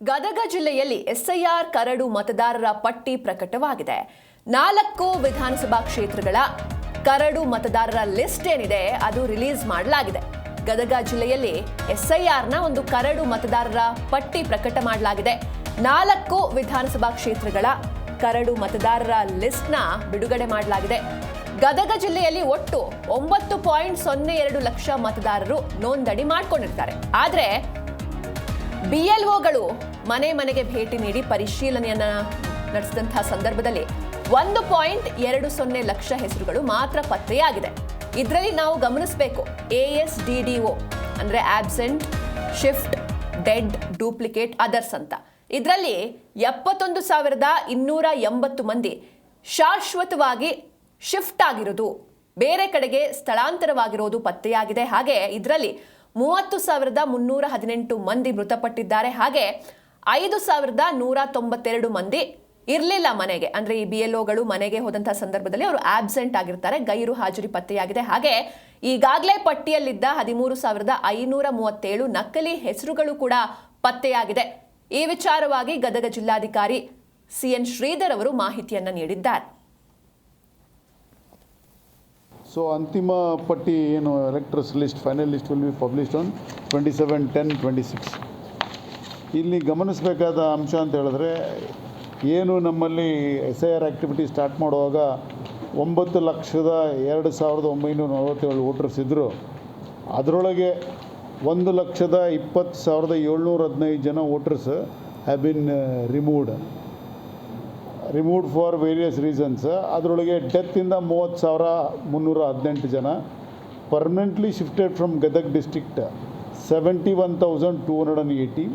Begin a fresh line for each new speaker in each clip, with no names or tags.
ಗದಗ ಜಿಲ್ಲೆಯಲ್ಲಿ SIR curd ಮತದಾರರ ಪಟ್ಟಿ ಪ್ರಕಟವಾಗಿದೆ. 4 ವಿಧಾನಸಭಾ ಕ್ಷೇತ್ರಗಳ ಕರಡು ಮತದಾರರ ಲಿಸ್ಟ್ ಏನಿದೆ ಅದು ರಿಲೀಸ್ ಮಾಡಲಾಗಿದೆ. ಗದಗ ಜಿಲ್ಲೆಯಲ್ಲಿ ಎಸ್ಐಆರ್ನ ಒಂದು ಕರಡು ಮತದಾರರ ಪಟ್ಟಿ ಪ್ರಕಟ ಮಾಡಲಾಗಿದೆ. 4 ವಿಧಾನಸಭಾ ಕ್ಷೇತ್ರಗಳ ಕರಡು ಮತದಾರರ ಲಿಸ್ಟ್ನ ಬಿಡುಗಡೆ ಮಾಡಲಾಗಿದೆ. ಗದಗ ಜಿಲ್ಲೆಯಲ್ಲಿ ಒಟ್ಟು 9.02 ಲಕ್ಷ ಮತದಾರರು ನೋಂದಣಿ ಮಾಡಿಕೊಂಡಿರ್ತಾರೆ. ಆದರೆ ಬಿಎಲ್ಒಗಳು ಮನೆ ಮನೆಗೆ ಭೇಟಿ ನೀಡಿ ಪರಿಶೀಲನೆಯನ್ನ ನಡೆಸಿದಂತಹ ಸಂದರ್ಭದಲ್ಲಿ 1.20 ಲಕ್ಷ ಹೆಸರುಗಳು ಮಾತ್ರ ಪತ್ತೆಯಾಗಿದೆ. ಇದರಲ್ಲಿ ನಾವು ಗಮನಿಸಬೇಕು, ASDDO ಅಂದ್ರೆ absent, shift, dead, duplicate, others ಅಂತ. ಇದರಲ್ಲಿ 71,280 ಮಂದಿ ಶಾಶ್ವತವಾಗಿ ಶಿಫ್ಟ್ ಆಗಿರೋದು, ಬೇರೆ ಕಡೆಗೆ ಸ್ಥಳಾಂತರವಾಗಿರೋದು ಪತ್ತೆಯಾಗಿದೆ. ಹಾಗೆ ಇದರಲ್ಲಿ 30,318 ಮಂದಿ ಮೃತಪಟ್ಟಿದ್ದಾರೆ. ಹಾಗೆ 5,192 ಮಂದಿ ಇರಲಿಲ್ಲ ಮನೆಗೆ, ಅಂದ್ರೆ ಈ BLOಗಳು ಮನೆಗೆ ಹೋದಂತಹ ಸಂದರ್ಭದಲ್ಲಿ ಅವರು ಆಬ್ಸೆಂಟ್ ಆಗಿರ್ತಾರೆ, ಗೈರು ಹಾಜರಿ ಪತ್ತೆಯಾಗಿದೆ. ಹಾಗೆ ಈಗಾಗಲೇ ಪಟ್ಟಿಯಲ್ಲಿದ್ದ 13,537 ನಕಲಿ ಹೆಸರುಗಳು ಕೂಡ ಪತ್ತೆಯಾಗಿದೆ. ಈ ವಿಚಾರವಾಗಿ ಗದಗ ಜಿಲ್ಲಾಧಿಕಾರಿ CN ಶ್ರೀಧರ್ ಅವರು ಮಾಹಿತಿಯನ್ನ ನೀಡಿದ್ದಾರೆ.
ಸೊ ಅಂತಿಮ ಪಟ್ಟಿ ಏನು electors list, final list will be published on 27/10/26. ಇಲ್ಲಿ ಗಮನಿಸಬೇಕಾದ ಅಂಶ ಅಂತ ಹೇಳಿದ್ರೆ, ಏನು ನಮ್ಮಲ್ಲಿ SIR ಆ್ಯಕ್ಟಿವಿಟಿ ಸ್ಟಾರ್ಟ್ ಮಾಡುವಾಗ 9,02,947 ವೋಟರ್ಸ್ ಇದ್ದರು. ಅದರೊಳಗೆ 1,20,715 ಜನ voters have been removed for various reasons. ಅದರೊಳಗೆ ಡೆತ್ತಿಂದ 30,318 ಜನ, permanently shifted from Gadag district 71,280,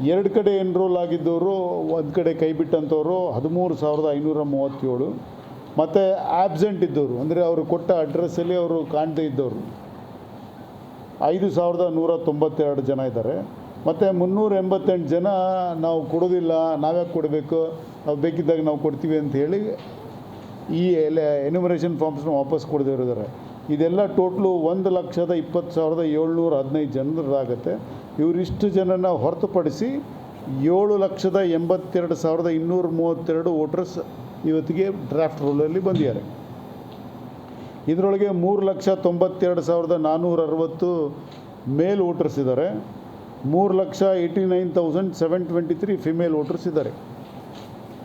2 ಕಡೆ ಎನ್ರೋಲ್ ಆಗಿದ್ದವರು, ಒಂದು ಕಡೆ ಕೈ ಬಿಟ್ಟಂಥವ್ರು 13,537, ಮತ್ತು ಆಬ್ಸೆಂಟ್ ಇದ್ದವರು ಅಂದರೆ ಅವರು ಕೊಟ್ಟ ಅಡ್ರೆಸ್ಸಲ್ಲಿ ಅವರು ಕಾಣದೇ ಇದ್ದವರು 5,192 ಜನ ಇದ್ದಾರೆ. ಮತ್ತು 388 ಜನ ನಾವು ಕೊಡೋದಿಲ್ಲ, ನಾವ್ಯಾಕೆ ಕೊಡಬೇಕು, ನಾವು ಬೇಕಿದ್ದಾಗ ನಾವು ಕೊಡ್ತೀವಿ ಅಂತ ಹೇಳಿ ಈ ಎನ್ಯುಮರೇಷನ್ ಫಾರ್ಮ್ಸ್ನ ವಾಪಸ್ ಕೊಡದಿರೋದಾರೆ. ಇದೆಲ್ಲ ಟೋಟ್ಲು 1,20,715 ಜನರಾಗುತ್ತೆ. ಇವರಿಷ್ಟು ಜನನ ಹೊರತುಪಡಿಸಿ 7,82,232 ವೋಟರ್ಸ್ ಇವತ್ತಿಗೆ ಡ್ರಾಫ್ಟ್ ರೋಲಲ್ಲಿ ಬಂದಿದ್ದಾರೆ. ಇದರೊಳಗೆ 3,92,460 ಮೇಲ್ ವೋಟರ್ಸ್ ಇದ್ದಾರೆ, 3,89,723 ಫಿಮೇಲ್ ವೋಟರ್ಸ್ ಇದ್ದಾರೆ.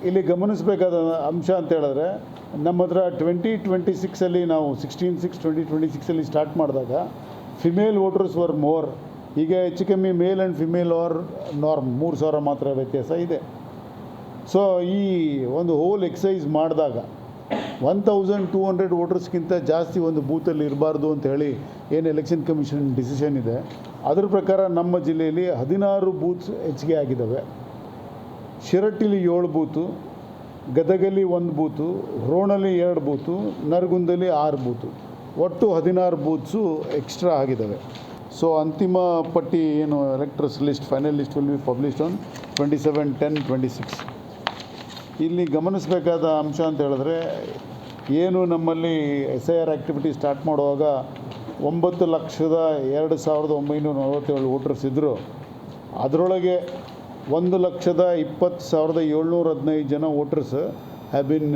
ಇಲ್ಲಿ ಗಮನಿಸಬೇಕಾದ ಅಂಶ ಅಂತ ಹೇಳಿದ್ರೆ, ನಮ್ಮ ಹತ್ರ 2026 ನಾವು 16/6/2026 ಸ್ಟಾರ್ಟ್ ಮಾಡಿದಾಗ ಫಿಮೇಲ್ ವೋಟರ್ಸ್ ವರ್ ಮೋರ್. ಈಗ ಹೆಚ್ಚು ಕಮ್ಮಿ male and female are norm 3,000 ಮಾತ್ರ ವ್ಯತ್ಯಾಸ ಇದೆ. ಸೊ ಈ ಒಂದು ಹೋಲ್ ಎಕ್ಸೈಸ್ ಮಾಡಿದಾಗ 1,200 ವೋಟರ್ಸ್ಗಿಂತ ಜಾಸ್ತಿ ಒಂದು ಬೂತಲ್ಲಿ ಇರಬಾರ್ದು ಅಂತ ಹೇಳಿ ಏನು ಎಲೆಕ್ಷನ್ ಕಮಿಷನ್ ಡಿಸಿಷನ್ ಇದೆ, ಅದ್ರ ಪ್ರಕಾರ ನಮ್ಮ ಜಿಲ್ಲೆಯಲ್ಲಿ 16 ಬೂತ್ಸ್ ಹೆಚ್ಚಿಗೆ ಆಗಿದ್ದಾವೆ. ಶಿರಟ್ಟಿಲಿ 7 ಬೂತು, ಗದಗಲ್ಲಿ 1 ಬೂತು, ರೋಣಲ್ಲಿ 2 ಬೂತು, ನರಗುಂದಲ್ಲಿ 6 ಬೂತು, ಒಟ್ಟು 16 ಬೂತ್ಸು ಎಕ್ಸ್ಟ್ರಾ ಆಗಿದ್ದಾವೆ. ಸೊ ಅಂತಿಮ ಪಟ್ಟಿ ಏನು electors list, final list will be published on 27/10/26. ಇಲ್ಲಿ ಗಮನಿಸಬೇಕಾದ ಅಂಶ ಅಂತ ಹೇಳಿದ್ರೆ, ಏನು ನಮ್ಮಲ್ಲಿ SIR ಆ್ಯಕ್ಟಿವಿಟಿ ಸ್ಟಾರ್ಟ್ ಮಾಡುವಾಗ 9,02,947 ವೋಟರ್ಸ್ ಇದ್ದರು. ಅದರೊಳಗೆ 1,20,715 ಜನ voters have been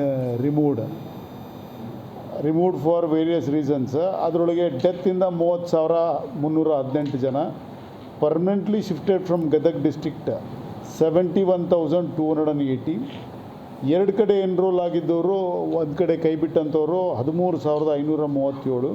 removed for various reasons. ಅದರೊಳಗೆ ಡೆತ್ತಿಂದ 30,318 ಜನ, permanently shifted from Gadag district 71,280, 2 ಕಡೆ ಎನ್ರೋಲ್ ಆಗಿದ್ದವರು, ಒಂದು ಕಡೆ ಕೈ ಬಿಟ್ಟಂಥವ್ರು 13,537,